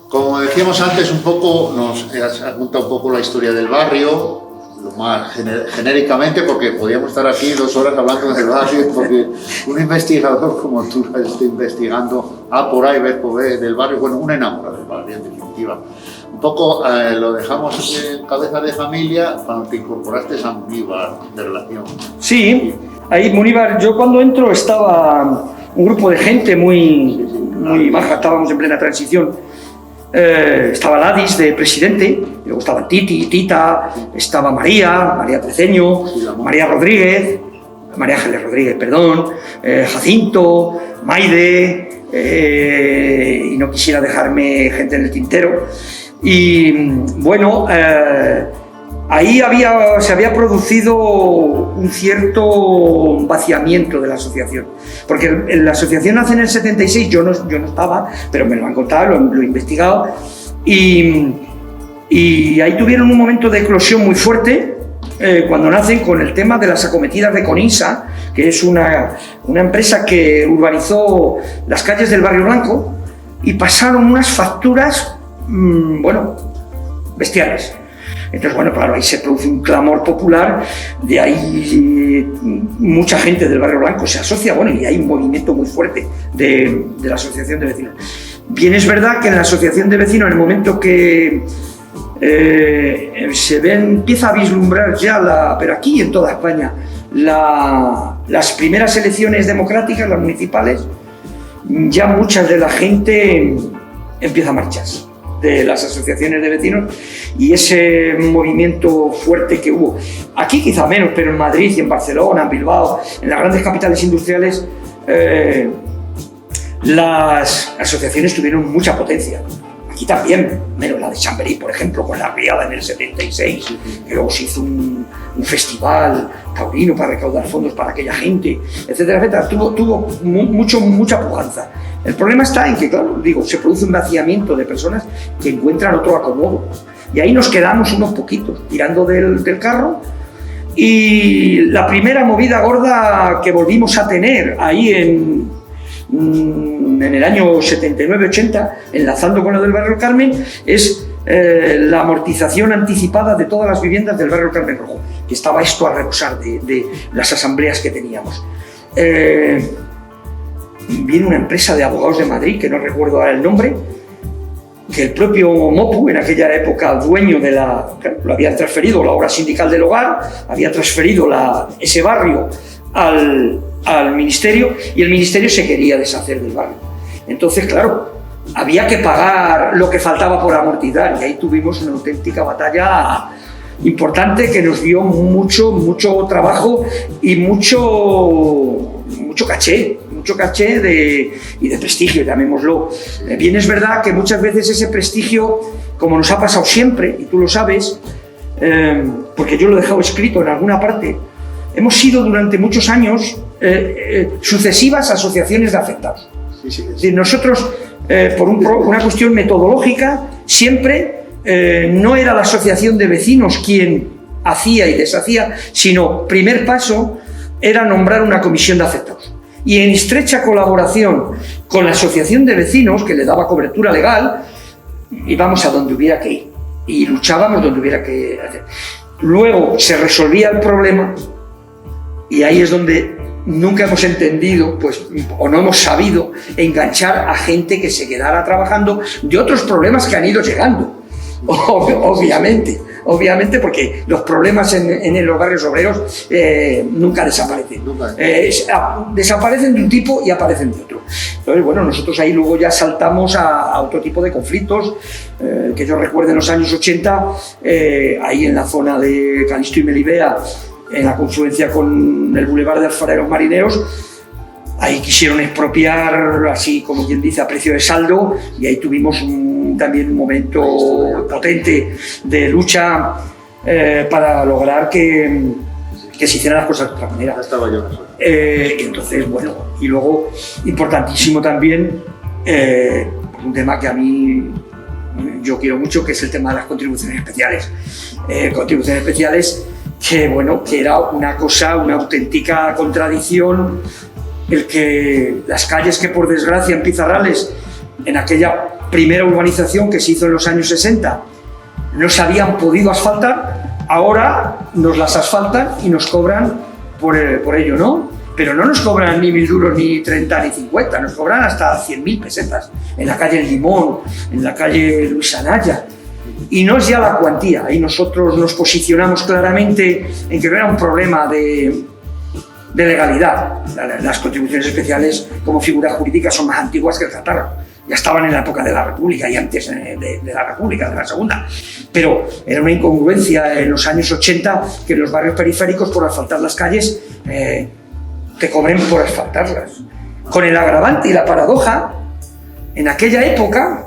Como decíamos antes, un poco nos has contado un poco la historia del barrio, lo más genéricamente, porque podríamos estar aquí 2 horas hablando del barrio, porque un investigador como tú está investigando A por A y B por B del barrio, bueno, un enamorado del barrio, en definitiva. Un poco lo dejamos en cabeza de familia cuando te incorporaste a Munívar de relación. Sí, ahí Munívar, yo cuando entro estaba un grupo de gente muy baja, estábamos en plena transición. Estaba Ladis de presidente, luego estaba Tita, estaba María Treceño, María Ángeles Rodríguez, Jacinto, Maide, y no quisiera dejarme gente en el tintero. Y bueno, ahí se había producido un cierto vaciamiento de la asociación, porque la asociación nace en el 76, yo no estaba, pero me lo han contado, lo he investigado, y ahí tuvieron un momento de eclosión muy fuerte cuando nacen con el tema de las acometidas de Conisa, que es una empresa que urbanizó las calles del Barrio Blanco, y pasaron unas facturas, bestiales. Entonces, bueno, claro, ahí se produce un clamor popular, de ahí mucha gente del Barrio Blanco se asocia, y hay un movimiento muy fuerte de la asociación de vecinos. Bien, es verdad que en la asociación de vecinos, en el momento que empieza a vislumbrar ya, pero aquí en toda España, las primeras elecciones democráticas, las municipales, ya mucha de la gente empieza a marcharse de las asociaciones de vecinos, y ese movimiento fuerte que hubo aquí, quizá menos, pero en Madrid y en Barcelona, en Bilbao, en las grandes capitales industriales, las asociaciones tuvieron mucha potencia. Aquí también, menos la de Chamberí, por ejemplo, con la Riada en el 76, que luego se hizo un festival taurino para recaudar fondos para aquella gente, etcétera, etcétera. Tuvo mucha pujanza. El problema está en que, claro, se produce un vaciamiento de personas que encuentran otro acomodo. Y ahí nos quedamos unos poquitos tirando del carro. Y la primera movida gorda que volvimos a tener ahí en el año 79-80, enlazando con lo del Barrio Carmen, es la amortización anticipada de todas las viviendas del Barrio Carmen Rojo, que estaba esto a rebosar de las asambleas que teníamos. Viene una empresa de abogados de Madrid, que no recuerdo ahora el nombre, que el propio Mopu, en aquella época dueño de lo habían transferido, la obra sindical del hogar, había transferido ese barrio al ministerio, y el ministerio se quería deshacer del barrio. Entonces, claro, había que pagar lo que faltaba por amortizar, y ahí tuvimos una auténtica batalla importante que nos dio mucho trabajo y mucho caché y de prestigio, llamémoslo. Bien, es verdad que muchas veces ese prestigio, como nos ha pasado siempre, y tú lo sabes, porque yo lo he dejado escrito en alguna parte, hemos sido durante muchos años sucesivas asociaciones de afectados. Sí. Es decir, nosotros, por una cuestión metodológica, siempre no era la asociación de vecinos quien hacía y deshacía, sino primer paso era nombrar una comisión de afectados. Y en estrecha colaboración con la asociación de vecinos, que le daba cobertura legal, íbamos a donde hubiera que ir y luchábamos donde hubiera que hacer. Luego se resolvía el problema, y ahí es donde nunca hemos entendido, o no hemos sabido enganchar a gente que se quedara trabajando de otros problemas que han ido llegando. Obviamente, porque los problemas en los barrios obreros nunca desaparecen. Desaparecen de un tipo y aparecen de otro. Entonces, bueno, nosotros ahí luego ya saltamos a otro tipo de conflictos, que yo recuerdo en los años 80, ahí en la zona de Calisto y Melibea, en la confluencia con el Boulevard de Alfareros Marineros. Ahí quisieron expropiar, así como quien dice, a precio de saldo, y ahí tuvimos también un momento potente de lucha para lograr que se hicieran las cosas de otra manera. Estaba yo. Entonces, bueno, y luego, importantísimo también, un tema que a mí yo quiero mucho, que es el tema de las contribuciones especiales. Contribuciones especiales que, bueno, que era una auténtica contradicción, el que las calles que por desgracia en Pizarrales, en aquella primera urbanización que se hizo en los años 60 no se habían podido asfaltar, ahora nos las asfaltan y nos cobran por ello, ¿no? Pero no nos cobran ni 1.000 duros, ni 30, ni 50, nos cobran hasta 100.000 pesetas en la calle El Limón, en la calle Luis Anaya. Y no es ya la cuantía, ahí nosotros nos posicionamos claramente en que no era un problema de legalidad. Las contribuciones especiales como figura jurídica son más antiguas que el catarro. Ya estaban en la época de la República y antes de la República, de la Segunda. Pero era una incongruencia en los años 80 que en los barrios periféricos, por asfaltar las calles, te cobren por asfaltarlas. Con el agravante y la paradoja, en aquella época,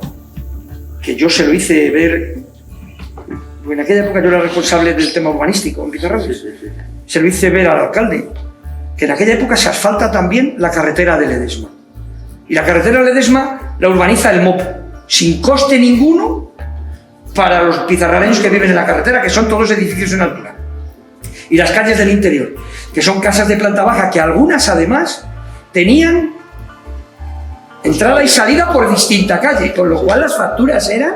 que yo se lo hice ver, en aquella época yo era responsable del tema urbanístico en Pizarrales, se lo hice ver al alcalde, que en aquella época se asfalta también la carretera de Ledesma. Y la carretera de Ledesma la urbaniza el MOP, sin coste ninguno para los pizarraleños que viven en la carretera, que son todos edificios en altura. Y las calles del interior, que son casas de planta baja, que algunas además tenían entrada y salida por distinta calle, con lo cual las facturas eran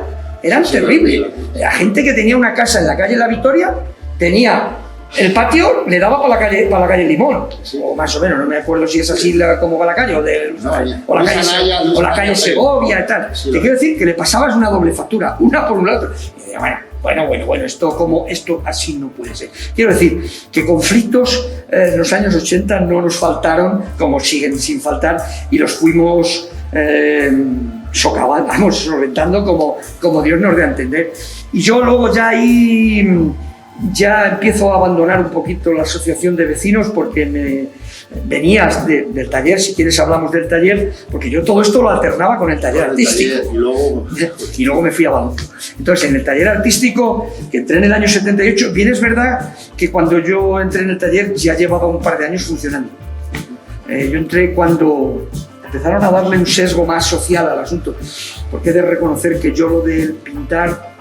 terribles. La gente que tenía una casa en la calle La Victoria tenía el patio, le daba para la calle Limón, o más o menos, no me acuerdo si es así como va la calle, o la calle Segovia y tal. Te quiero decir que le pasabas una doble factura, una por un lado. Y decía, bueno, esto así no puede ser. Quiero decir que conflictos en los años 80 no nos faltaron, como siguen sin faltar, y los fuimos solventando como Dios nos dé a entender. Y yo luego ya ahí empiezo a abandonar un poquito la asociación de vecinos, porque venías del taller, si quieres hablamos del taller, porque yo todo esto lo alternaba con el taller artístico. Y luego me fui a Balón. Entonces, en el taller artístico, que entré en el año 78, bien es verdad que cuando yo entré en el taller ya llevaba un par de años funcionando. Yo entré cuando empezaron a darle un sesgo más social al asunto, porque he de reconocer que yo lo del pintar,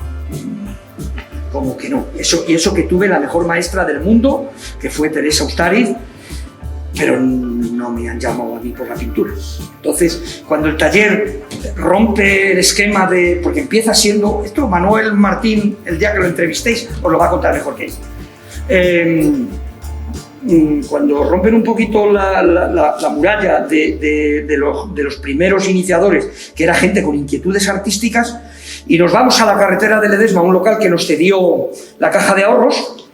como que no. Eso que tuve la mejor maestra del mundo, que fue Teresa Ustariz, pero no me han llamado a mí por la pintura. Entonces, cuando el taller rompe el esquema porque empieza siendo, esto Manuel Martín, el día que lo entrevistéis, os lo va a contar mejor que él. Cuando rompen un poquito la muralla de los primeros iniciadores, que era gente con inquietudes artísticas, y nos vamos a la carretera de Ledesma, un local que nos cedió la Caja de Ahorros,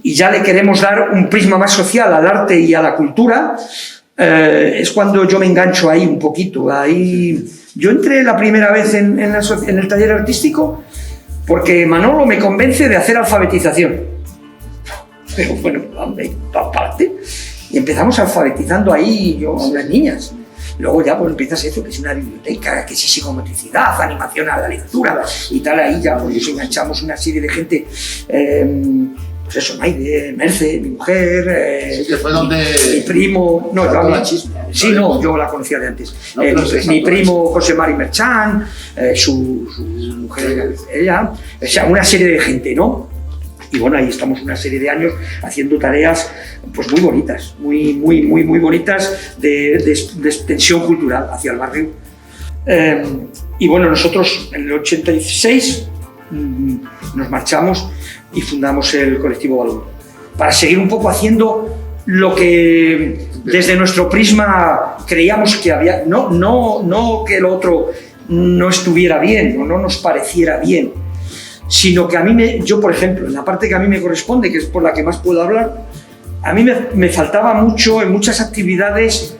y ya le queremos dar un prisma más social al arte y a la cultura, es cuando yo me engancho ahí un poquito. Ahí yo entré la primera vez en el taller artístico porque Manolo me convence de hacer alfabetización. Pero bueno, aparte, y empezamos alfabetizando ahí yo a unas niñas. Luego ya pues empiezas eso, que es una biblioteca, que es psicomotricidad, animación a la lectura y tal. Ahí ya pues enganchamos una serie de gente, pues eso, Maide, Merce, mi mujer, que fue donde mi primo, yo la conocía de antes, mi primo José Mari Merchán, su mujer, ella, o sea, una serie de gente, ¿no? Y bueno, ahí estamos una serie de años haciendo tareas pues muy bonitas, muy bonitas de extensión cultural hacia el barrio. Y bueno, nosotros en el 86 nos marchamos y fundamos el colectivo Balón, para seguir un poco haciendo lo que desde nuestro prisma creíamos que había, no que lo otro no estuviera bien o no nos pareciera bien, sino que yo por ejemplo, en la parte que a mí me corresponde, que es por la que más puedo hablar, a mí me faltaba mucho en muchas actividades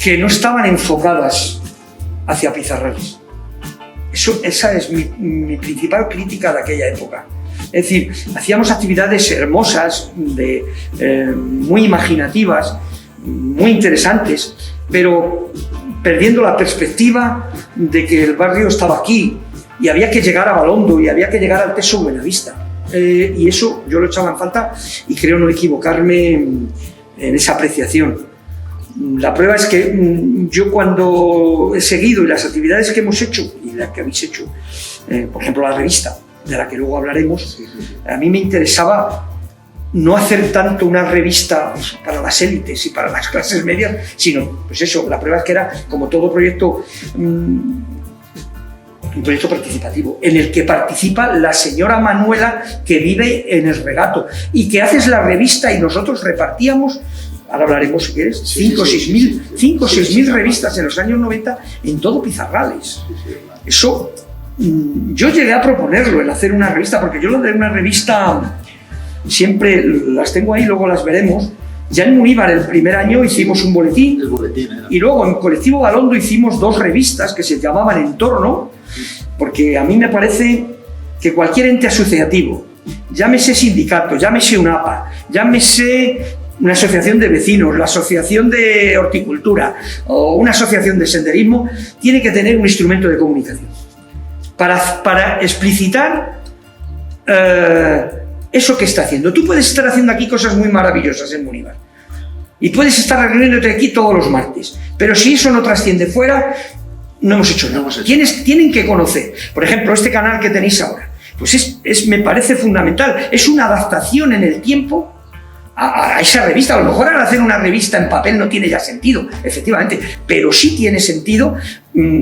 que no estaban enfocadas hacia Pizarrales. Esa es mi principal crítica de aquella época. Es decir, hacíamos actividades hermosas, muy imaginativas, muy interesantes, pero perdiendo la perspectiva de que el barrio estaba aquí, y había que llegar a Balondo y había que llegar al Teso Buenavista. Y eso yo lo echaba en falta y creo no equivocarme en esa apreciación. La prueba es que yo cuando he seguido y las actividades que hemos hecho y las que habéis hecho, por ejemplo la revista, de la que luego hablaremos, a mí me interesaba no hacer tanto una revista para las élites y para las clases medias, sino, pues eso, la prueba es que era, como todo proyecto, un proyecto participativo, en el que participa la señora Manuela, que vive en el Regato, y que haces la revista y nosotros repartíamos, ahora hablaremos si quieres, 5 o 6 mil revistas en los años 90 en todo Pizarrales. Eso, yo llegué a proponerlo, el hacer una revista, porque yo lo de una revista siempre las tengo ahí, luego las veremos. Ya en Munívar el primer año hicimos un boletín, y luego en Colectivo Galondo hicimos 2 revistas que se llamaban Entorno, porque a mí me parece que cualquier ente asociativo, llámese sindicato, llámese UNAPA, llámese una asociación de vecinos, la asociación de horticultura o una asociación de senderismo, tiene que tener un instrumento de comunicación para explicitar eso que está haciendo. Tú puedes estar haciendo aquí cosas muy maravillosas en Munívar y puedes estar reuniéndote aquí todos los martes, pero si eso no trasciende fuera, no hemos hecho nada. Tienen que conocer, por ejemplo, este canal que tenéis ahora, pues me parece fundamental, es una adaptación en el tiempo a esa revista. A lo mejor al hacer una revista en papel no tiene ya sentido, efectivamente, pero sí tiene sentido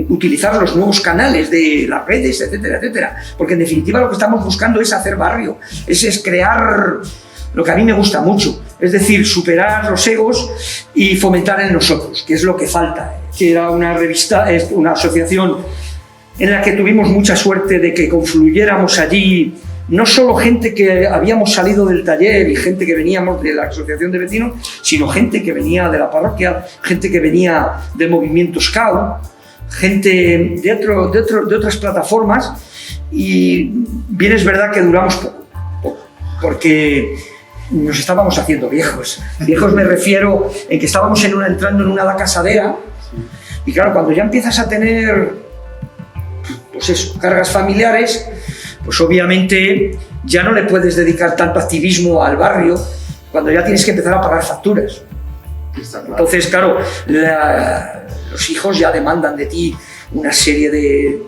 utilizar los nuevos canales de las redes, etcétera, etcétera, porque en definitiva lo que estamos buscando es hacer barrio, es crear lo que a mí me gusta mucho, es decir, superar los egos y fomentar en nosotros, que es lo que falta. Que era una revista, una asociación en la que tuvimos mucha suerte de que confluyéramos allí no solo gente que habíamos salido del taller y gente que veníamos de la asociación de vecinos, sino gente que venía de la parroquia, gente que venía del movimiento Scout, gente de otras plataformas, y bien es verdad que duramos poco, porque nos estábamos haciendo viejos. Viejos me refiero en que estábamos entrando en una casadera, y claro, cuando ya empiezas a tener pues eso, cargas familiares, pues obviamente ya no le puedes dedicar tanto activismo al barrio cuando ya tienes que empezar a pagar facturas. Entonces, claro, los hijos ya demandan de ti una serie de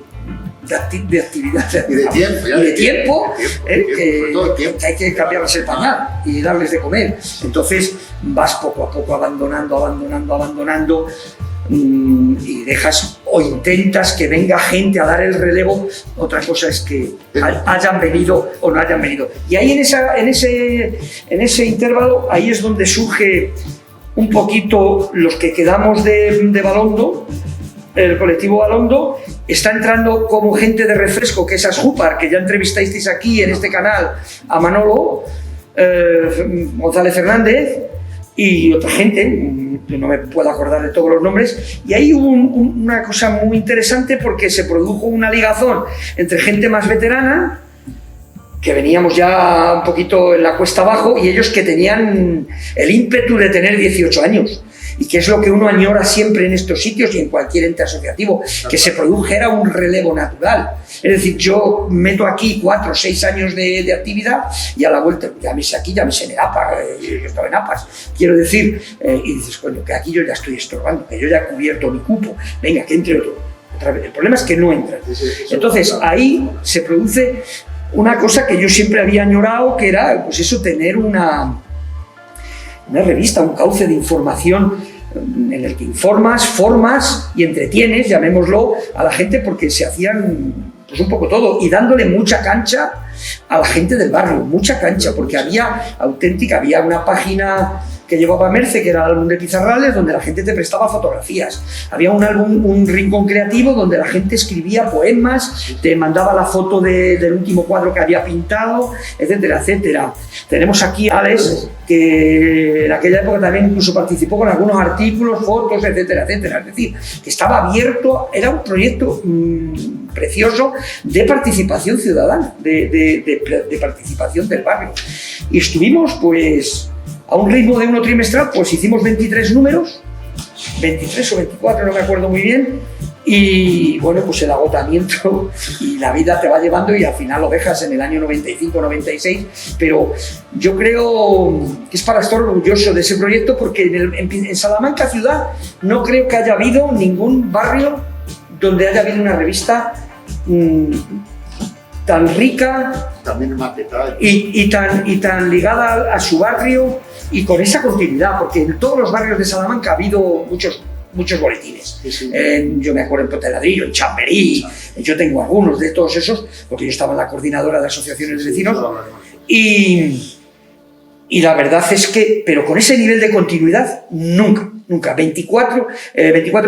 actividades y de tiempo, que hay que cambiarles el pañal y darles de comer. Entonces vas poco a poco abandonando y dejas o intentas que venga gente a dar el relevo. Otra cosa es que hayan venido o no hayan venido. Y ahí en ese intervalo, ahí es donde surge un poquito los que quedamos de Balondo. El colectivo Balondo está entrando como gente de refresco, que es Asjúpar, que ya entrevistasteis aquí en este canal a Manolo González Fernández y otra gente, que no me puedo acordar de todos los nombres, y ahí hubo una cosa muy interesante, porque se produjo una ligazón entre gente más veterana, que veníamos ya un poquito en la cuesta abajo, y ellos que tenían el ímpetu de tener 18 años, y que es lo que uno añora siempre en estos sitios y en cualquier ente asociativo, que se produjera un relevo natural. Es decir, yo meto aquí 4 o 6 años de actividad y a la vuelta, llámese aquí, llámese en APA, yo estaba en APAS, quiero decir, y dices, coño, que aquí yo ya estoy estorbando, que yo ya he cubierto mi cupo, venga, que entre otro. Otra vez. El problema es que no entran. Entonces, ahí se produce una cosa que yo siempre había añorado, que era, pues eso, tener una revista, un cauce de información en el que informas, formas y entretienes, llamémoslo, a la gente, porque se hacían pues un poco todo, y dándole mucha cancha a la gente del barrio, mucha cancha, porque había una página que llevaba Merce, que era el álbum de Pizarrales, donde la gente te prestaba fotografías. Había un rincón creativo donde la gente escribía poemas, te mandaba la foto del último cuadro que había pintado, etcétera, etcétera. Tenemos aquí a Alex, que en aquella época también incluso participó con algunos artículos, fotos, etcétera, etcétera. Es decir, que estaba abierto, era un proyecto precioso de participación ciudadana, de participación del barrio. Y estuvimos, pues, a un ritmo de uno trimestral, pues hicimos 23 números, 23 o 24, no me acuerdo muy bien, y bueno, pues el agotamiento y la vida te va llevando y al final lo dejas en el año 95, 96, pero yo creo que es para estar orgulloso de ese proyecto, porque en Salamanca ciudad no creo que haya habido ningún barrio donde haya habido una revista tan rica, también maquetada y tan ligada a su barrio y con esa continuidad, porque en todos los barrios de Salamanca ha habido muchos boletines. Sí, sí. Yo me acuerdo en Puente Ladrillo, en Chamberí, yo tengo algunos de todos esos, porque yo estaba en la coordinadora de asociaciones de vecinos, y la verdad es que, pero con ese nivel de continuidad, nunca. 24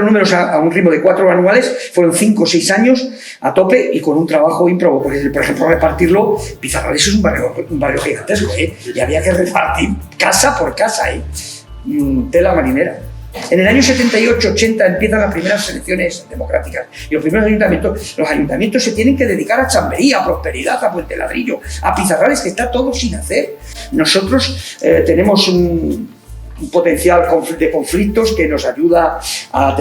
números a un ritmo de 4 anuales, fueron 5 o 6 años a tope y con un trabajo ímprobo, porque, por ejemplo, repartirlo, Pizarrales es un barrio gigantesco, y había que repartir casa por casa, tela marinera. En el año 78-80 empiezan las primeras elecciones democráticas y los ayuntamientos se tienen que dedicar a Chamberí, a Prosperidad, a Puente Ladrillo, a Pizarrales, que está todo sin hacer. Nosotros tenemos un potencial de conflictos que nos ayuda a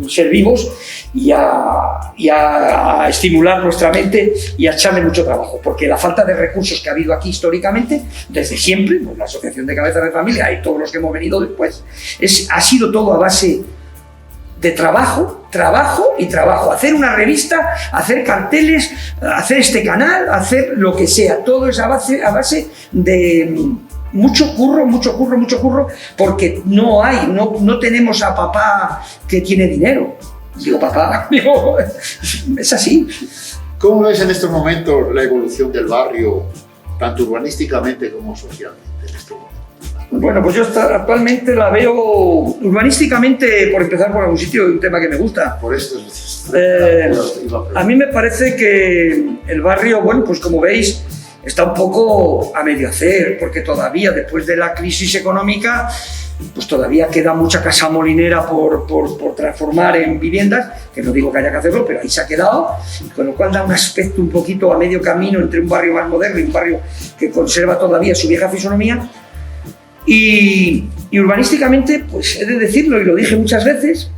ser vivos y a estimular nuestra mente y a echarle mucho trabajo, porque la falta de recursos que ha habido aquí históricamente, desde siempre, pues la Asociación de Cabezas de Familia y todos los que hemos venido después, ha sido todo a base de trabajo y trabajo. Hacer una revista, hacer carteles, hacer este canal, hacer lo que sea, todo es a base de mucho curro, porque no tenemos a papá que tiene dinero. Digo, papá, es así. ¿Cómo ves en estos momentos la evolución del barrio, tanto urbanísticamente como socialmente en estos momentos? Bueno, pues yo actualmente la veo urbanísticamente, por empezar por algún sitio, un tema que me gusta. Por esto a mí me parece que el barrio, bueno, pues como veis, está un poco a medio hacer, porque todavía, después de la crisis económica, pues todavía queda mucha casa molinera por transformar en viviendas, que no digo que haya que hacerlo, pero ahí se ha quedado, con lo cual da un aspecto un poquito a medio camino entre un barrio más moderno y un barrio que conserva todavía su vieja fisonomía. Y urbanísticamente, pues he de decirlo, y lo dije muchas veces,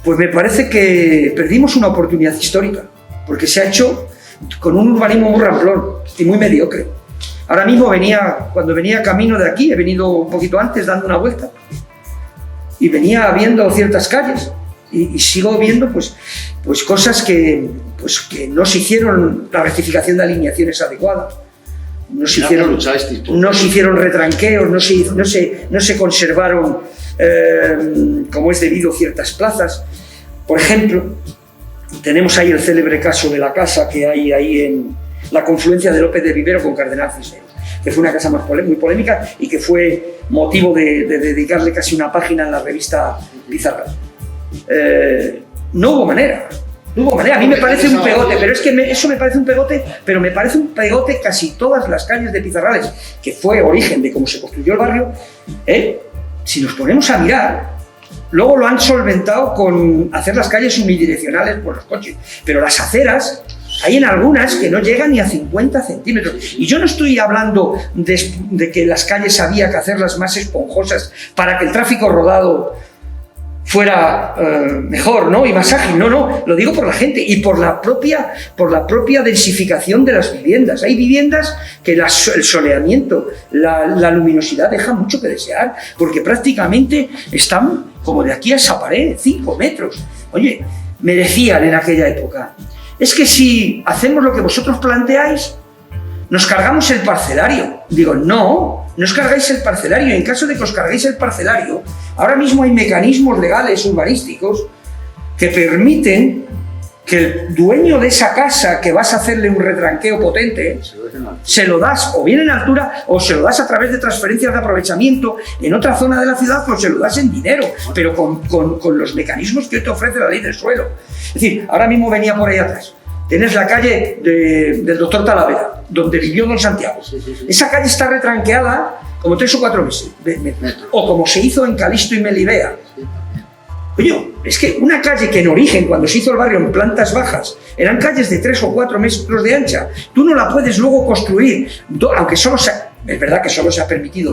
pues me parece que perdimos una oportunidad histórica, porque se ha hecho con un urbanismo muy ramplón y muy mediocre. Ahora mismo cuando venía camino de aquí, he venido un poquito antes dando una vuelta y venía viendo ciertas calles y sigo viendo pues cosas que no se hicieron la rectificación de alineaciones adecuada, no se hicieron retranqueos, no se conservaron como es debido ciertas plazas. Por ejemplo, tenemos ahí el célebre caso de la casa que hay ahí en la confluencia de López de Vivero con Cardenal Cisneros, que fue una casa muy polémica y que fue motivo de dedicarle casi una página en la revista Pizarras. No hubo manera. A mí me parece un pegote, pero es que eso me parece un pegote, pero me parece un pegote casi todas las calles de Pizarrales, que fue origen de cómo se construyó el barrio. Si nos ponemos a mirar, luego lo han solventado con hacer las calles unidireccionales por los coches, pero las aceras, hay en algunas que no llegan ni a 50 centímetros. Y yo no estoy hablando de que las calles había que hacerlas más esponjosas para que el tráfico rodado fuera mejor, ¿no? Y más ágil. No, lo digo por la gente y por la propia densificación de las viviendas. Hay viviendas que el soleamiento, la luminosidad deja mucho que desear, porque prácticamente están como de aquí a esa pared, 5 metros. Oye, me decían en aquella época, es que si hacemos lo que vosotros planteáis, nos cargamos el parcelario. Digo, no os cargáis el parcelario. En caso de que os carguéis el parcelario, ahora mismo hay mecanismos legales urbanísticos que permiten que el dueño de esa casa que vas a hacerle un retranqueo potente, se lo das o bien en altura o se lo das a través de transferencias de aprovechamiento en otra zona de la ciudad o se lo das en dinero, pero con los mecanismos que te ofrece la ley del suelo. Es decir, ahora mismo venía por ahí atrás. Tienes la calle del doctor Talavera, donde vivió don Santiago. Esa calle está retranqueada como 3 o 4 meses. O como se hizo en Calisto y Melibea. Oye, es que una calle que en origen, cuando se hizo el barrio en plantas bajas, eran calles de 3 o 4 metros de ancha, tú no la puedes luego construir, aunque solo es verdad que solo se ha permitido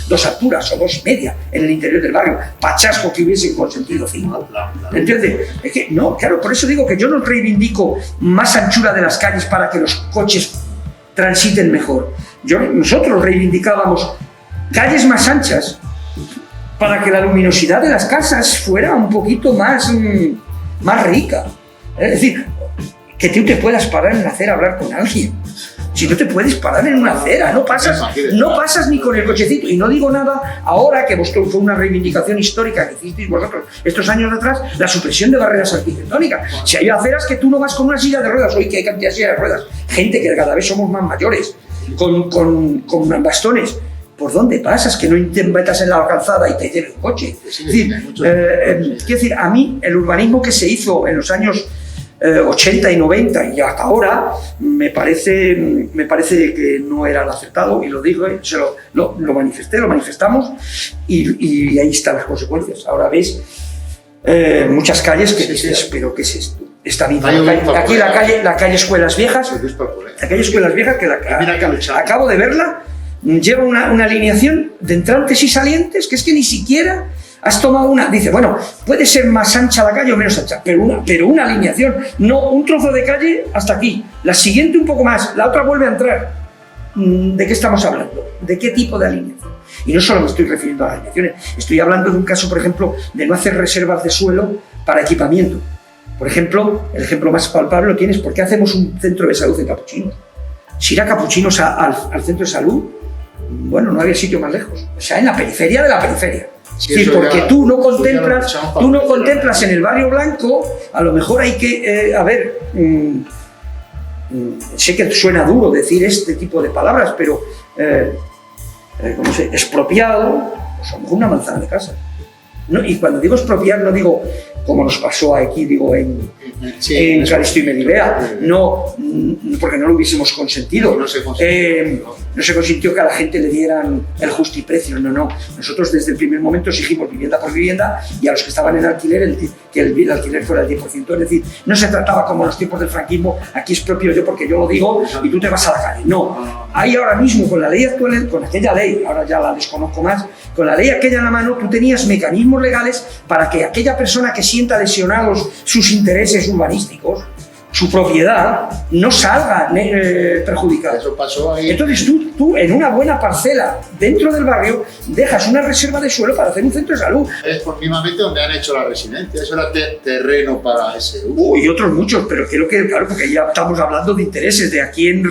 dos alturas o 2,5 en el interior del barrio, pachasco que hubiesen consentido 5. ¿Entiendes? Es que no, claro, por eso digo que yo no reivindico más anchura de las calles para que los coches transiten mejor. Nosotros reivindicábamos calles más anchas para que la luminosidad de las casas fuera un poquito más rica. Es decir, que tú te puedas parar en la acera a hablar con alguien. Si no te puedes parar en una acera, no pasas ni con el cochecito. Y no digo nada ahora que vosotros fue una reivindicación histórica que hicisteis vosotros estos años atrás, la supresión de barreras arquitectónicas. Si hay aceras que tú no vas con una silla de ruedas, hoy que hay cantidad de sillas de ruedas, gente que cada vez somos más mayores, con bastones. ¿Por dónde pasas? Que no te metas en la calzada y te lleve un coche. Es decir, quiero decir, a mí el urbanismo que se hizo en los años 80 y 90 y hasta ahora me parece que no era el acertado, y lo digo, lo manifestamos y ahí están las consecuencias. Ahora ves muchas calles que dices, ¿pero qué es esto? Esta misma aquí la calle Escuelas Viejas, que acabo de verla, lleva una alineación de entrantes y salientes que es que ni siquiera has tomado una. Dice, bueno, puede ser más ancha la calle o menos ancha, pero una alineación, no un trozo de calle hasta aquí, la siguiente un poco más, la otra vuelve a entrar. ¿De qué estamos hablando? ¿De qué tipo de alineación? Y no solo me estoy refiriendo a las alineaciones, estoy hablando de un caso, por ejemplo, de no hacer reservas de suelo para equipamiento. Por ejemplo, el ejemplo más palpable lo tienes, ¿por qué hacemos un centro de salud en Capuchinos? Si ir a Capuchinos al centro de salud, bueno, no había sitio más lejos, o sea, en la periferia de la periferia. Sí, porque tú no contemplas en el barrio blanco, a lo mejor hay que, sé que suena duro decir este tipo de palabras, pero, ¿cómo se? Expropiado, pues a lo mejor una manzana de casa. ¿No? Y cuando digo expropiar, no digo como nos pasó aquí, digo en Calisto y Melibea, no, porque no lo hubiésemos consentido. No se consintió que a la gente le dieran el justiprecio, no. Nosotros desde el primer momento exigimos vivienda por vivienda, y a los que estaban en alquiler, que el alquiler fuera el 10%. Es decir, no se trataba como en los tiempos del franquismo, aquí es propio yo porque yo lo digo y tú te vas a la calle. No, hay ahora mismo con la ley actual, con aquella ley, ahora ya la desconozco más, con la ley aquella en la mano, tú tenías mecanismos legales para que aquella persona que sienta lesionados sus intereses urbanísticos, su propiedad, no salga perjudicada. Eso pasó ahí. Entonces tú en una buena parcela dentro del barrio dejas una reserva de suelo para hacer un centro de salud. Es mismamente donde han hecho la residencia, eso era terreno para ese uso. Y otros muchos, pero creo que, claro, porque ya estamos hablando de intereses, de a quién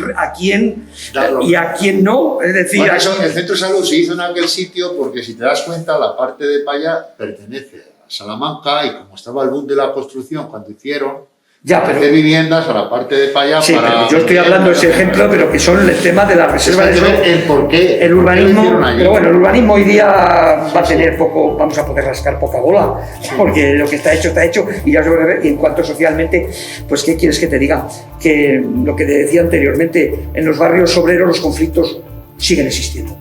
claro, y a quién no. Es decir, bueno, el centro de salud se hizo en aquel sitio porque, si te das cuenta, la parte de Paya pertenece a Salamanca, y como estaba el boom de la construcción cuando hicieron de viviendas a la parte de Paya, sí, para... pero yo estoy hablando de ese ejemplo, pero que son el tema de la reserva de suelo. El por qué. El urbanismo, pero bueno, el urbanismo hoy día va a tener poco, vamos a poder rascar poca bola, porque lo que está hecho, y ya se va a ver. Y en cuanto socialmente, pues ¿qué quieres que te diga? Que lo que te decía anteriormente, en los barrios obreros los conflictos siguen existiendo.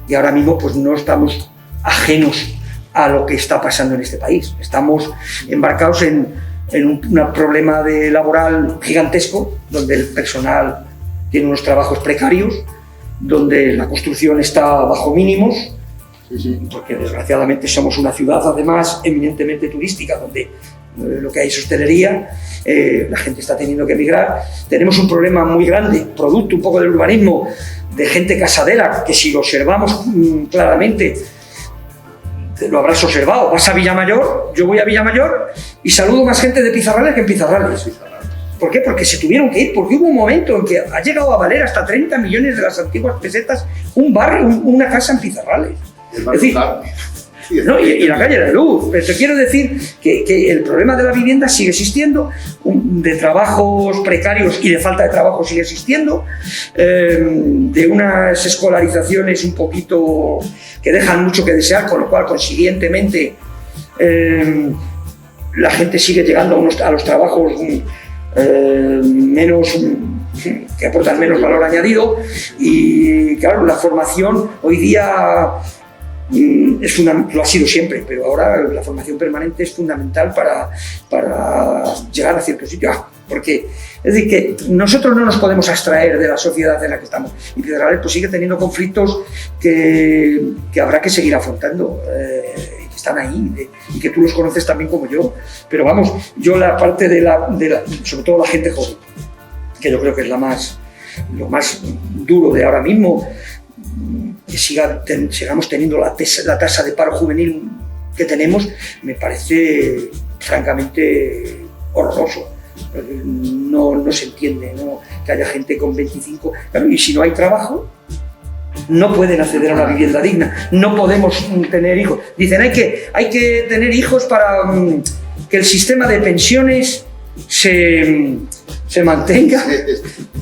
Y ahora mismo pues no estamos ajenos a lo que está pasando en este país. Estamos embarcados en un problema laboral gigantesco, donde el personal tiene unos trabajos precarios, donde la construcción está bajo mínimos, porque desgraciadamente somos una ciudad además eminentemente turística, donde lo que hay es hostelería, la gente está teniendo que emigrar. Tenemos un problema muy grande, producto un poco del urbanismo, de gente casadera, que si lo observamos claramente, lo habrás observado, vas a Villamayor, yo voy a Villamayor y saludo más gente de Pizarrales que en Pizarrales. ¿Por qué? Porque se tuvieron que ir, porque hubo un momento en que ha llegado a valer hasta 30 millones de las antiguas pesetas un barrio, una casa en Pizarrales. Es decir, no, y la calle de la Luz. Pero te quiero decir que el problema de la vivienda sigue existiendo, de trabajos precarios y de falta de trabajo sigue existiendo, de unas escolarizaciones un poquito que dejan mucho que desear, con lo cual, consiguientemente, la gente sigue llegando a los trabajos que aportan menos valor añadido, y claro, la formación hoy día lo ha sido siempre, pero ahora la formación permanente es fundamental para llegar a ciertos sitios. Porque es decir, que nosotros no nos podemos abstraer de la sociedad en la que estamos, y Piedralbes pues sigue teniendo conflictos que habrá que seguir afrontando, y que están ahí, y que tú los conoces también como yo. Pero vamos, yo la parte sobre todo la gente joven, que yo creo que es lo más duro de ahora mismo, que sigamos teniendo la tasa de paro juvenil que tenemos, me parece francamente horroroso. no se entiende, ¿no? Que haya gente con 25, claro, y si no hay trabajo, no pueden acceder a una vivienda digna, no podemos tener hijos. Dicen, hay que tener hijos para que el sistema de pensiones se mantenga.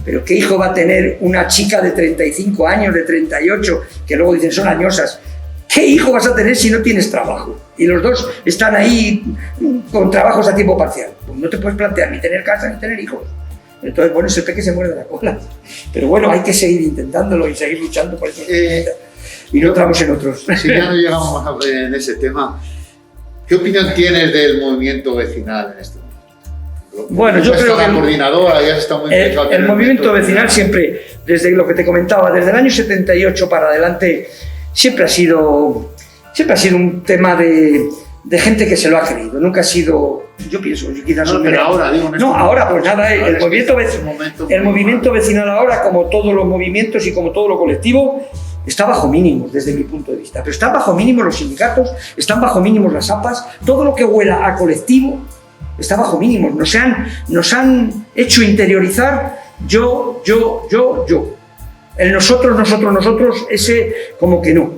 Pero ¿qué hijo va a tener una chica de 35 años, de 38, que luego dicen son añosas? ¿Qué hijo vas a tener si no tienes trabajo? Y los dos están ahí con trabajos a tiempo parcial. Pues no te puedes plantear ni tener casa ni tener hijos. Entonces, bueno, es el pez que se muere de la cola. Pero bueno, hay que seguir intentándolo y seguir luchando por eso. Y no entramos en otros. Si ya no llegamos a ver en ese tema, ¿qué opinión tienes del movimiento vecinal en este momento? Bueno, yo creo que la coordinadora ya está muy el movimiento vecinal siempre, desde lo que te comentaba, desde el año 78 para adelante, siempre ha sido un tema de gente que se lo ha creído. Nunca ha sido, yo pienso, quizás no, pero ahora digo, no, ahora pues nada, el movimiento vecinal ahora, como todos los movimientos y como todo lo colectivo, está bajo mínimos desde mi punto de vista. Pero están bajo mínimos los sindicatos, están bajo mínimos las APAs, todo lo que huela a colectivo está bajo mínimos. Nos han hecho interiorizar yo. El nosotros, ese como que no.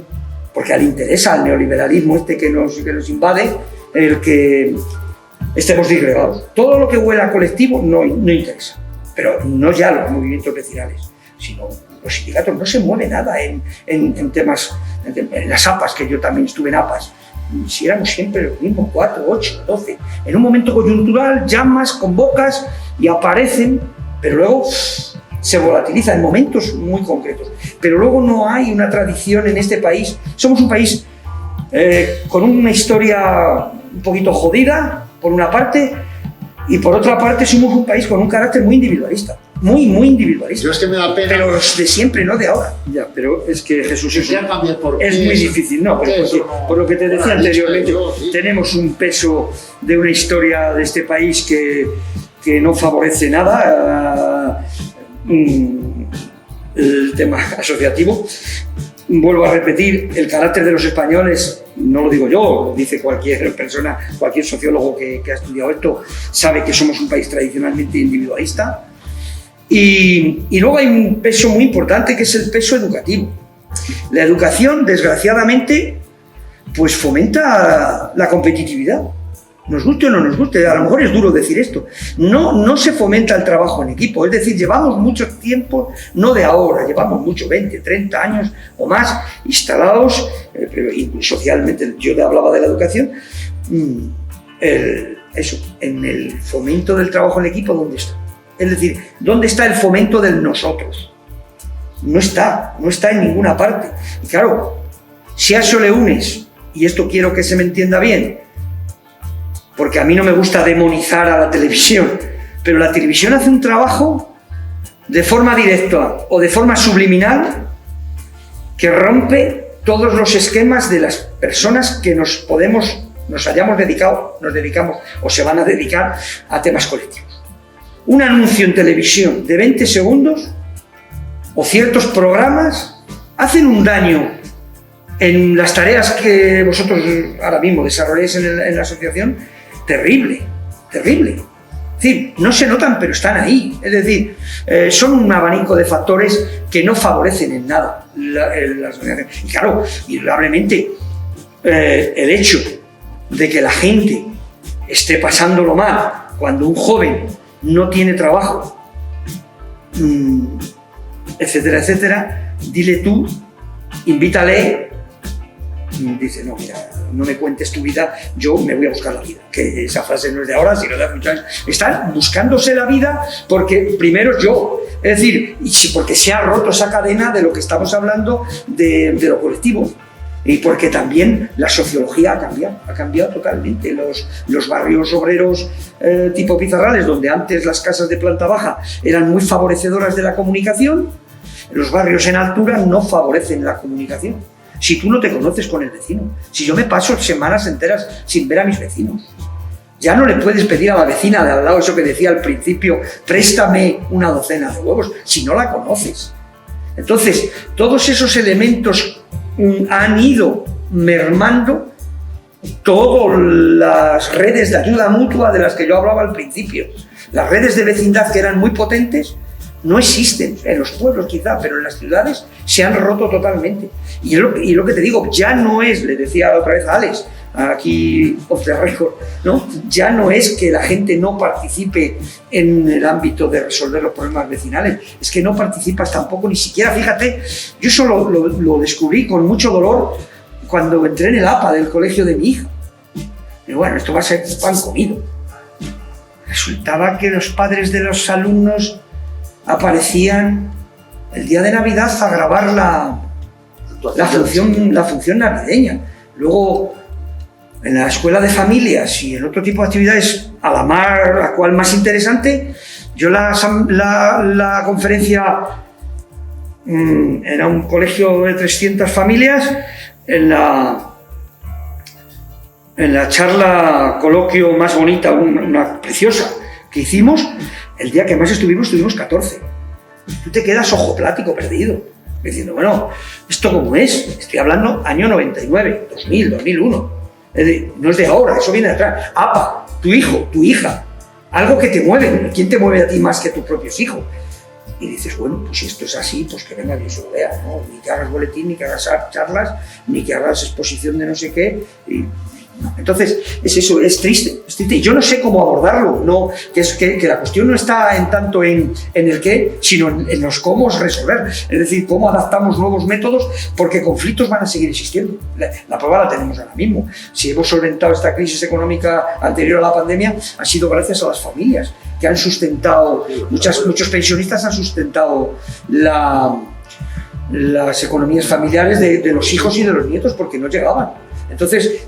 Porque le interesa al neoliberalismo que nos invade el que estemos disgregados. Todo lo que huela a colectivo no interesa. Pero no ya los movimientos vecinales, sino los sindicatos. No se mueve nada en temas, en las APAs, que yo también estuve en APAs. Si éramos siempre los mismos, 4, 8, 12. En un momento coyuntural llamas, convocas y aparecen, pero luego se volatiliza en momentos muy concretos. Pero luego no hay una tradición en este país. Somos un país con una historia un poquito jodida, por una parte, y por otra parte somos un país con un carácter muy individualista. Muy individualista. Yo es que me da pena. Pero de siempre, no de ahora. Ya, pero es que Jesús es muy difícil. No, pero por lo que te decía anteriormente, tenemos un peso de una historia de este país que no favorece nada el tema asociativo. Vuelvo a repetir, el carácter de los españoles, no lo digo yo, lo dice cualquier persona, cualquier sociólogo que ha estudiado esto, sabe que somos un país tradicionalmente individualista. Y luego hay un peso muy importante, que es el peso educativo. La educación, desgraciadamente, pues fomenta la competitividad. Nos guste o no nos guste, a lo mejor es duro decir esto. No se fomenta el trabajo en equipo. Es decir, llevamos mucho tiempo, no de ahora, llevamos mucho, 20, 30 años o más instalados, pero socialmente, yo le hablaba de la educación, en el fomento del trabajo en equipo, ¿dónde está? Es decir, ¿dónde está el fomento del nosotros? No está en ninguna parte. Y claro, si a eso le unes, y esto quiero que se me entienda bien, porque a mí no me gusta demonizar a la televisión, pero la televisión hace un trabajo de forma directa o de forma subliminal que rompe todos los esquemas de las personas que nos dedicamos o se van a dedicar a temas colectivos. Un anuncio en televisión de 20 segundos o ciertos programas hacen un daño en las tareas que vosotros ahora mismo desarrolláis en la asociación, terrible. Es decir, no se notan, pero están ahí. Es decir, son un abanico de factores que no favorecen en nada la asociación. Y claro, indudablemente, el hecho de que la gente esté pasándolo mal cuando un joven no tiene trabajo, etcétera, dile tú, invítale, dice, no, mira, no me cuentes tu vida, yo me voy a buscar la vida. Que esa frase no es de ahora, sino de hace muchos años. Están buscándose la vida porque primero yo, es decir, porque se ha roto esa cadena de lo que estamos hablando de lo colectivo. Y porque también la sociología ha cambiado totalmente. Los barrios obreros tipo Pizarrales, donde antes las casas de planta baja eran muy favorecedoras de la comunicación, los barrios en altura no favorecen la comunicación. Si tú no te conoces con el vecino, si yo me paso semanas enteras sin ver a mis vecinos, ya no le puedes pedir a la vecina de al lado eso que decía al principio, préstame una docena de huevos, si no la conoces. Entonces, todos esos elementos han ido mermando todas las redes de ayuda mutua de las que yo hablaba al principio, las redes de vecindad que eran muy potentes, no existen en los pueblos quizá, pero en las ciudades se han roto totalmente. Y lo que te digo, ya no es, le decía otra vez a Alex, aquí off the record, ¿no? Ya no es que la gente no participe en el ámbito de resolver los problemas vecinales, es que no participas tampoco, ni siquiera, fíjate, yo eso lo descubrí con mucho dolor cuando entré en el APA del colegio de mi hija. Y bueno, esto va a ser pan comido. Resultaba que los padres de los alumnos aparecían el día de Navidad a grabar la función navideña. Luego, en la escuela de familias y en otro tipo de actividades, la cual más interesante, yo la conferencia era un colegio de 300 familias, en la charla coloquio más bonita, una preciosa que hicimos, el día que más estuvimos 14. Tú te quedas ojoplático perdido, diciendo, bueno, ¿esto cómo es? Estoy hablando año 99, 2000, 2001. No es de ahora, eso viene de atrás. APA, tu hijo, tu hija, algo que te mueve. ¿Quién te mueve a ti más que tus propios hijos? Y dices, bueno, pues si esto es así, pues que venga Dios se lo vea, ¿no? Ni que hagas boletín, ni que hagas charlas, ni que hagas exposición de no sé qué. Entonces, es eso, es triste. Y yo no sé cómo abordarlo, no, que la cuestión no está en tanto en el qué, sino en los cómo resolver. Es decir, cómo adaptamos nuevos métodos, porque conflictos van a seguir existiendo. La prueba la tenemos ahora mismo. Si hemos solventado esta crisis económica anterior a la pandemia, ha sido gracias a las familias que han sustentado, muchos pensionistas han sustentado las economías familiares de los hijos y de los nietos, porque no llegaban. Entonces,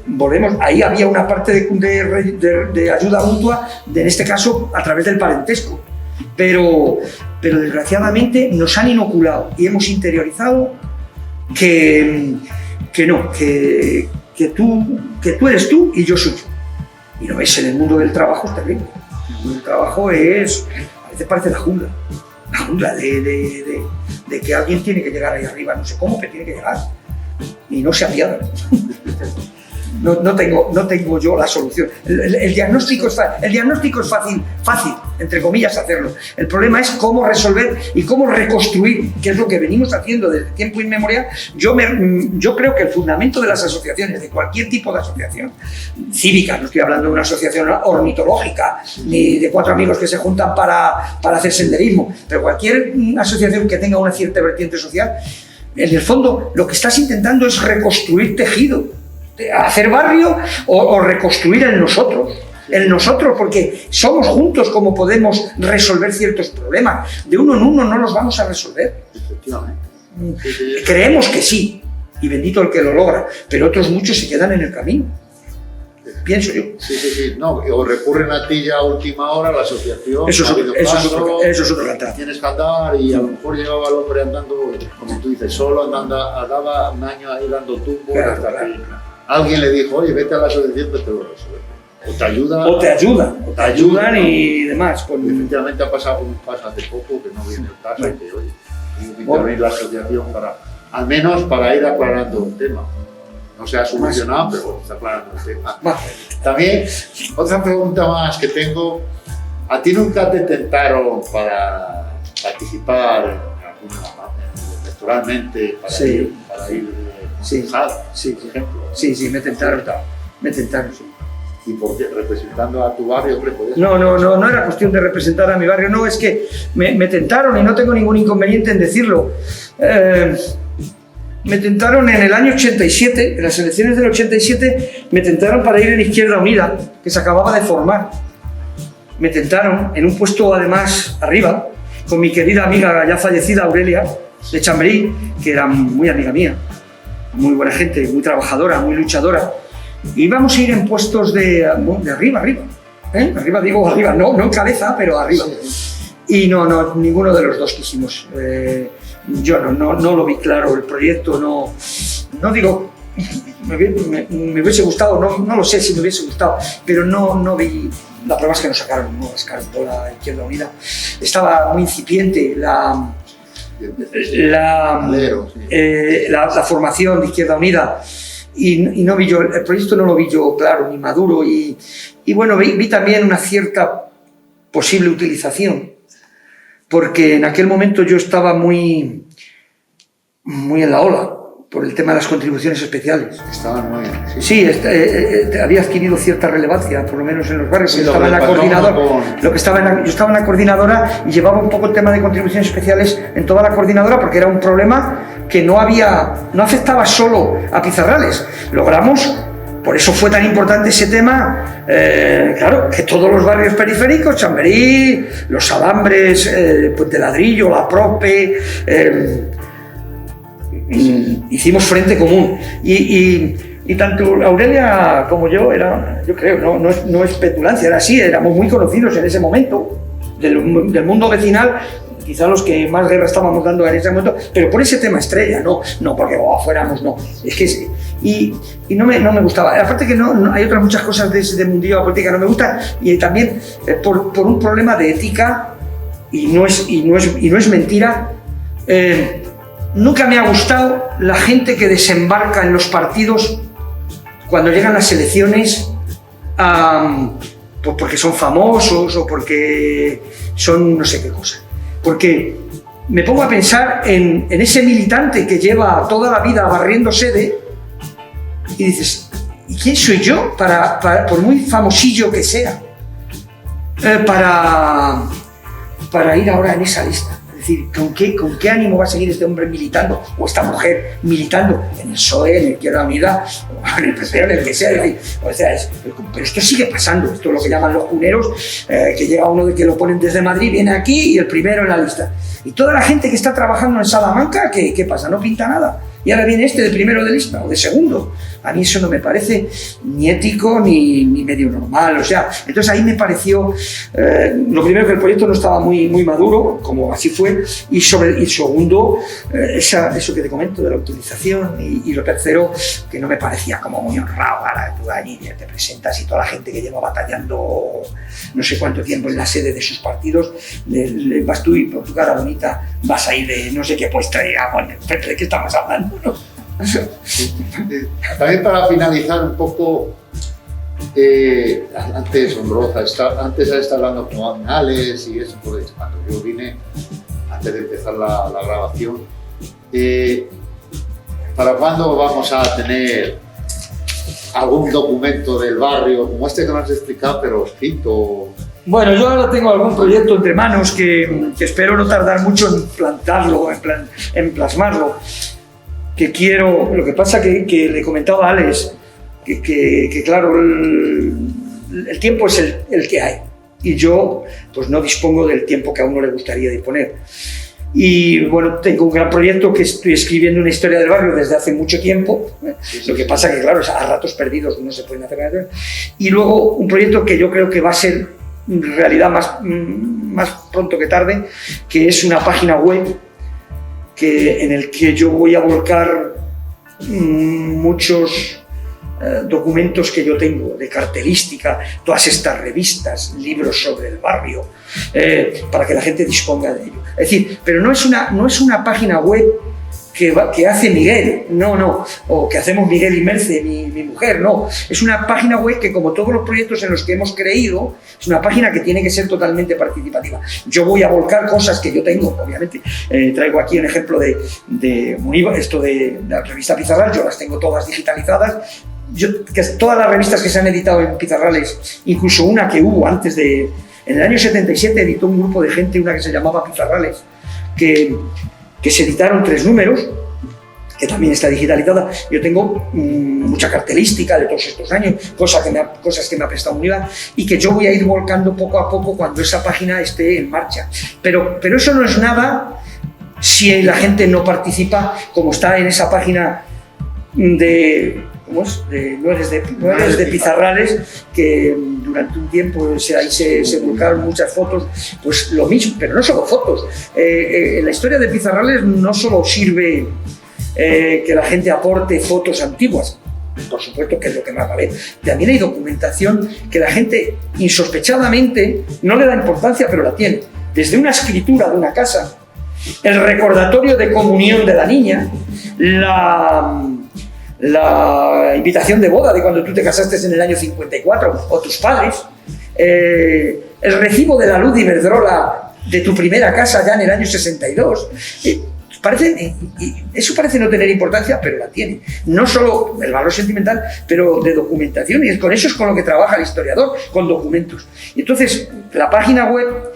ahí había una parte de ayuda mutua, en este caso a través del parentesco, pero desgraciadamente nos han inoculado y hemos interiorizado que tú eres tú y yo soy yo. Y lo ves en el mundo del trabajo, es terrible. El mundo del trabajo a veces parece la jungla de que alguien tiene que llegar ahí arriba, no sé cómo, pero tiene que llegar. Y no se apiadan. No tengo yo la solución. El diagnóstico es fácil, entre comillas, hacerlo. El problema es cómo resolver y cómo reconstruir, que es lo que venimos haciendo desde tiempo inmemorial. Yo creo que el fundamento de las asociaciones, de cualquier tipo de asociación cívica, no estoy hablando de una asociación ornitológica, ni de 4 amigos que se juntan para hacer senderismo, pero cualquier asociación que tenga una cierta vertiente social, en el fondo lo que estás intentando es reconstruir tejido, hacer barrio o reconstruir el nosotros, porque somos juntos como podemos resolver ciertos problemas. De uno en uno no los vamos a resolver. Efectivamente. Creemos que sí, y bendito el que lo logra, pero otros muchos se quedan en el camino. Pienso yo. Sí. No, o recurren a ti ya a última hora, la asociación. Eso es otro cantar. Tienes que andar y a lo mejor llegaba el hombre andando, como tú dices, solo andaba un año ahí dando tumbos. Claro. Alguien le dijo, oye, vete a la asociación que te lo resuelve. O te ayudan y demás. Definitivamente ha pasado un caso hace poco, que no viene el caso, que oye, intervenir la asociación al menos para ir aclarando el tema. No se ha solucionado, pero bueno, está aclarando el tema. También, otra pregunta más que tengo. ¿A ti nunca te tentaron para participar electoralmente, para ir por ejemplo? Sí, me tentaron, sí. ¿Y por qué? ¿Representando a tu barrio? No era cuestión de representar a mi barrio, no, es que me tentaron y no tengo ningún inconveniente en decirlo. Me tentaron en el año 87, en las elecciones del 87, me tentaron para ir en Izquierda Unida, que se acababa de formar. Me tentaron en un puesto además arriba, con mi querida amiga ya fallecida Aurelia, de Chamberí, que era muy amiga mía, muy buena gente, muy trabajadora, muy luchadora. Y íbamos a ir en puestos de arriba. Arriba digo arriba, no en cabeza, pero arriba. Y no, ninguno de los dos quisimos. Yo no lo vi claro, el proyecto no digo, me hubiese gustado, no lo sé si me hubiese gustado, pero no vi, la prueba es que nos sacaron por la Izquierda Unida. Estaba muy incipiente la formación de Izquierda Unida y no vi yo, el proyecto no lo vi yo claro ni maduro, y bueno, vi también una cierta posible utilización, porque en aquel momento yo estaba muy en la ola por el tema de las contribuciones especiales. Estaban muy bien. Sí, había adquirido cierta relevancia, por lo menos en los barrios. Sí, yo estaba en la coordinadora, yo estaba en la coordinadora y llevaba un poco el tema de contribuciones especiales en toda la coordinadora, porque era un problema que no afectaba solo a Pizarrales. Logramos, por eso fue tan importante ese tema, claro, que todos los barrios periféricos, Chamberí, Los Alambres, Puente Ladrillo, La Prope, hicimos frente común, y tanto Aurelia como yo creo, no es petulancia, era así, éramos muy conocidos en ese momento del mundo vecinal, quizá los que más guerra estábamos dando en ese momento, pero por ese tema estrella, no porque fuéramos, no, es que y no me gustaba, aparte que no hay otras muchas cosas de mundillo de la política no me gustan, y también por un problema de ética, y no es mentira. Nunca me ha gustado la gente que desembarca en los partidos cuando llegan las elecciones, porque son famosos o porque son no sé qué cosa. Porque me pongo a pensar en ese militante que lleva toda la vida barriendo sede y dices, ¿y quién soy yo por muy famosillo que sea, para ir ahora en esa lista? Es decir, ¿con qué ánimo va a seguir este hombre militando, o esta mujer militando en el PSOE, en el Izquierda Unida, o en el PP, en el que sea? Pero esto sigue pasando, esto es lo que llaman los cuneros, que llega uno de que lo ponen desde Madrid, viene aquí y el primero en la lista. Y toda la gente que está trabajando en Salamanca, ¿qué pasa? No pinta nada. Y ahora viene de primero de lista o de segundo. A mí eso no me parece ni ético ni medio normal. O sea, entonces ahí me pareció, lo primero, que el proyecto no estaba muy maduro, como así fue, y segundo, eso que te comento de la utilización, y lo tercero, que no me parecía como muy honrado. Ahora tú allí te presentas y toda la gente que lleva batallando no sé cuánto tiempo en la sede de sus partidos, vas tú y por tu cara bonita vas a ir de no sé qué puesta, y bueno, ¿de qué estamos hablando? ¿No? También para finalizar un poco, antes has estado hablando con Alex y eso, porque cuando yo vine, antes de empezar la grabación, ¿para cuándo vamos a tener algún documento del barrio como este que nos has explicado, pero escrito? Bueno, yo ahora tengo algún proyecto entre manos que espero no tardar mucho en plantarlo, en plasmarlo. Que quiero, lo que pasa que le comentaba a Alex que claro, el tiempo es el que hay, y yo pues no dispongo del tiempo que a uno le gustaría disponer. Y bueno, tengo un gran proyecto que estoy escribiendo, una historia del barrio desde hace mucho tiempo, lo que pasa que claro, a ratos perdidos no se pueden hacer nada. Y luego un proyecto que yo creo que va a ser realidad más pronto que tarde, que es una página web en el que yo voy a volcar muchos documentos que yo tengo de cartelística, todas estas revistas, libros sobre el barrio, para que la gente disponga de ello. Es decir, pero no es una página web que hace Miguel, no, o que hacemos Miguel y Merce, mi mujer, no. Es una página web que, como todos los proyectos en los que hemos creído, es una página que tiene que ser totalmente participativa. Yo voy a volcar cosas que yo tengo, obviamente. Traigo aquí un ejemplo de Muniva, esto de la revista Pizarral, yo las tengo todas digitalizadas. Todas las revistas que se han editado en Pizarrales, incluso una que hubo antes en el año 77, editó un grupo de gente, una que se llamaba Pizarrales, que se editaron 3 números, que también está digitalizada. Yo tengo mucha cartelística de todos estos años, cosas que me ha prestado Muniva, y que yo voy a ir volcando poco a poco cuando esa página esté en marcha. Pero eso no es nada si la gente no participa, como está en esa página no eres de Pizarrales, que durante un tiempo ahí se publicaron muchas fotos, pues lo mismo, pero no solo fotos. En la historia de Pizarrales no solo sirve que la gente aporte fotos antiguas, por supuesto que es lo que más vale, también hay documentación que la gente insospechadamente no le da importancia, pero la tiene. Desde una escritura de una casa, el recordatorio de comunión de la niña, la invitación de boda de cuando tú te casaste en el año 54, o tus padres, el recibo de la luz de Iberdrola de tu primera casa ya en el año 62. Eso parece no tener importancia, pero la tiene. No solo el valor sentimental, pero de documentación, y con eso es con lo que trabaja el historiador, con documentos. Y entonces, la página web,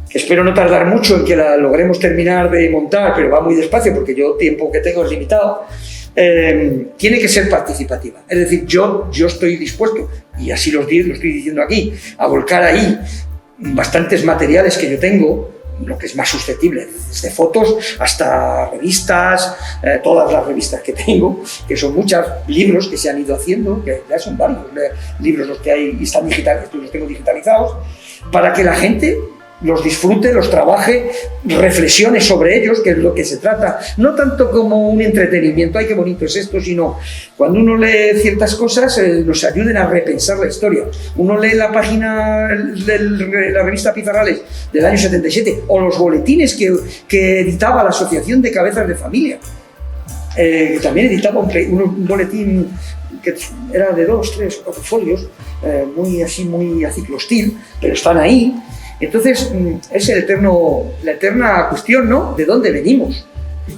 que espero no tardar mucho en que la logremos terminar de montar, pero va muy despacio porque yo tiempo que tengo es limitado, tiene que ser participativa. Es decir, yo estoy dispuesto, y así lo estoy diciendo aquí, a volcar ahí bastantes materiales que yo tengo, lo que es más susceptible, desde fotos hasta revistas, todas las revistas que tengo, que son muchas, libros que se han ido haciendo, que ya son varios libros los que hay y están digitales, los tengo digitalizados, para que la gente los disfrute, los trabaje, reflexione sobre ellos, que es lo que se trata, no tanto como un entretenimiento, ay qué bonito es esto, sino cuando uno lee ciertas cosas nos ayuden a repensar la historia. Uno lee la página de la revista Pizarrales del año 77 o los boletines que editaba la Asociación de Cabezas de Familia, que también editaba un boletín que era de 2, 3, 4 folios, muy a ciclostil, pero están ahí. Entonces, es la eterna cuestión, ¿no?, de dónde venimos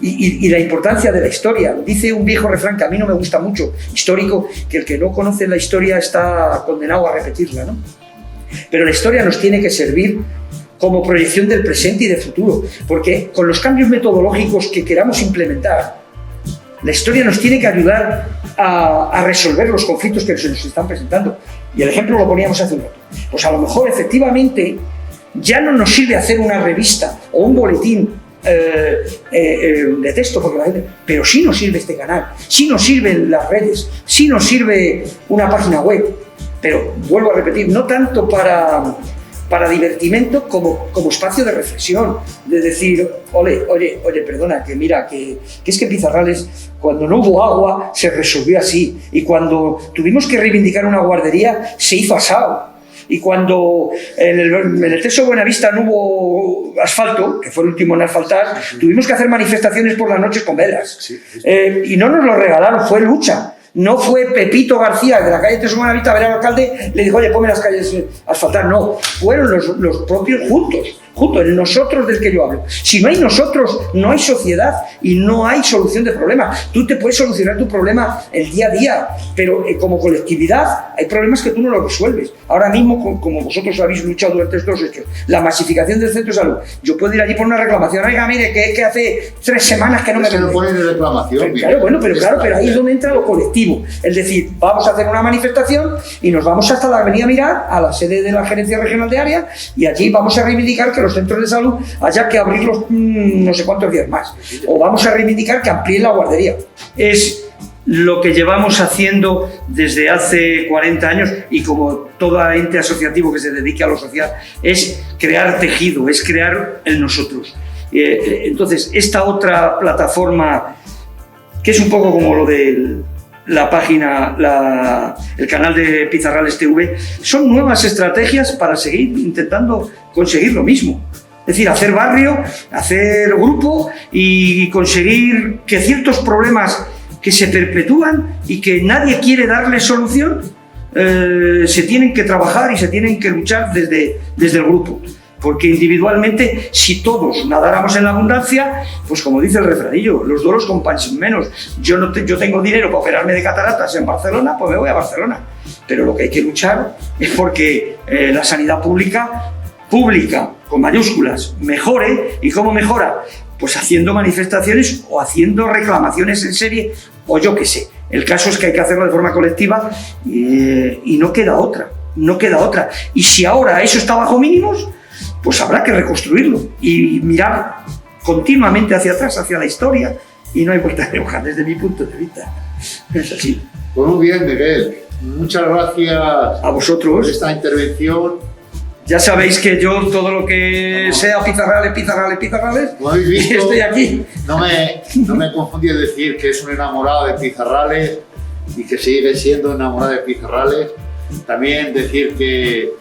y la importancia de la historia. Dice un viejo refrán que a mí no me gusta mucho, histórico, que el que no conoce la historia está condenado a repetirla, ¿no? Pero la historia nos tiene que servir como proyección del presente y del futuro, porque con los cambios metodológicos que queramos implementar, la historia nos tiene que ayudar a resolver los conflictos que se nos están presentando. Y el ejemplo lo poníamos hace un rato. Pues a lo mejor, efectivamente, ya no nos sirve hacer una revista o un boletín de texto, pero sí nos sirve este canal, sí nos sirven las redes, sí nos sirve una página web, pero vuelvo a repetir, no tanto para divertimento como espacio de reflexión, de decir, oye, perdona, que mira, que es que Pizarrales, cuando no hubo agua, se resolvió así, y cuando tuvimos que reivindicar una guardería, se hizo asado. Y cuando en el Teso Buenavista no hubo asfalto, que fue el último en asfaltar, tuvimos que hacer manifestaciones por las noches con velas. Y no nos lo regalaron, fue lucha. No fue Pepito García de la calle Teso Buenavista a ver al alcalde, le dijo, oye, ponme las calles a asfaltar. No, fueron los propios juntos, el nosotros del que yo hablo. Si no hay nosotros, no hay sociedad y no hay solución de problemas. Tú te puedes solucionar tu problema el día a día, pero como colectividad hay problemas que tú no los resuelves. Ahora mismo, como vosotros habéis luchado durante estos hechos, la masificación del centro de salud, yo puedo ir allí por una reclamación. Oiga, mire, que hace 3 semanas que no me... Se lo ponen de reclamación. Pero ahí es donde entra lo colectivo. Es decir, vamos a hacer una manifestación y nos vamos hasta la Avenida Mirar, a la sede de la Gerencia Regional de Área, y allí vamos a reivindicar que los centros de salud haya que abrirlos no sé cuántos días más, o vamos a reivindicar que amplíen la guardería. Es lo que llevamos haciendo desde hace 40 años y como todo ente asociativo que se dedique a lo social, es crear tejido, es crear el nosotros. Entonces, esta otra plataforma, que es un poco como lo de la página, el canal de Pizarrales TV, son nuevas estrategias para seguir intentando conseguir lo mismo. Es decir, hacer barrio, hacer grupo y conseguir que ciertos problemas que se perpetúan y que nadie quiere darle solución, se tienen que trabajar y se tienen que luchar desde el grupo. Porque individualmente, si todos nadáramos en la abundancia, pues como dice el refranillo, los dolos compensan menos. Yo tengo dinero para operarme de cataratas en Barcelona, pues me voy a Barcelona. Pero lo que hay que luchar es porque la sanidad pública, con mayúsculas, mejore. ¿Y cómo mejora? Pues haciendo manifestaciones o haciendo reclamaciones en serie, o yo qué sé. El caso es que hay que hacerlo de forma colectiva y no queda otra. Y si ahora eso está bajo mínimos, pues habrá que reconstruirlo y mirar continuamente hacia atrás, hacia la historia, y no hay vuelta de hoja desde mi punto de vista. Es así. Pues muy bien, Miguel. Muchas gracias a vosotros por esta intervención. Ya sabéis que yo todo lo que sea Pizarrales, como habéis visto, estoy aquí. No me confundí en decir que es un enamorado de Pizarrales y que sigue siendo enamorado de Pizarrales. También decir que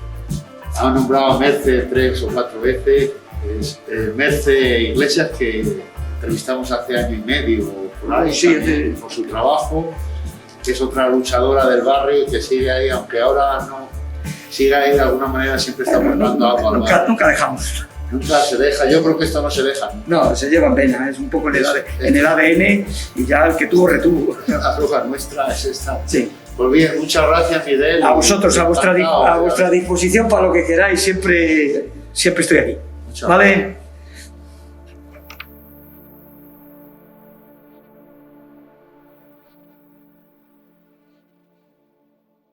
ha nombrado a Merce 3 o 4 veces, Merce Iglesias, que entrevistamos hace año y medio Forlán, Sí, también por su trabajo, que es otra luchadora del barrio y que sigue ahí, aunque ahora no sigue ahí de alguna manera, siempre está aportando algo al barrio. Nunca dejamos. Nunca se deja, yo creo que esto no se deja. No, se lleva en vena, es un poco en el ADN y ya el que tuvo retuvo. La droga nuestra es esta. Sí. Pues bien, muchas gracias, Fidel. A vosotros, a vuestra Encantado, disposición para lo que queráis, siempre estoy aquí. Muchas ¿Vale?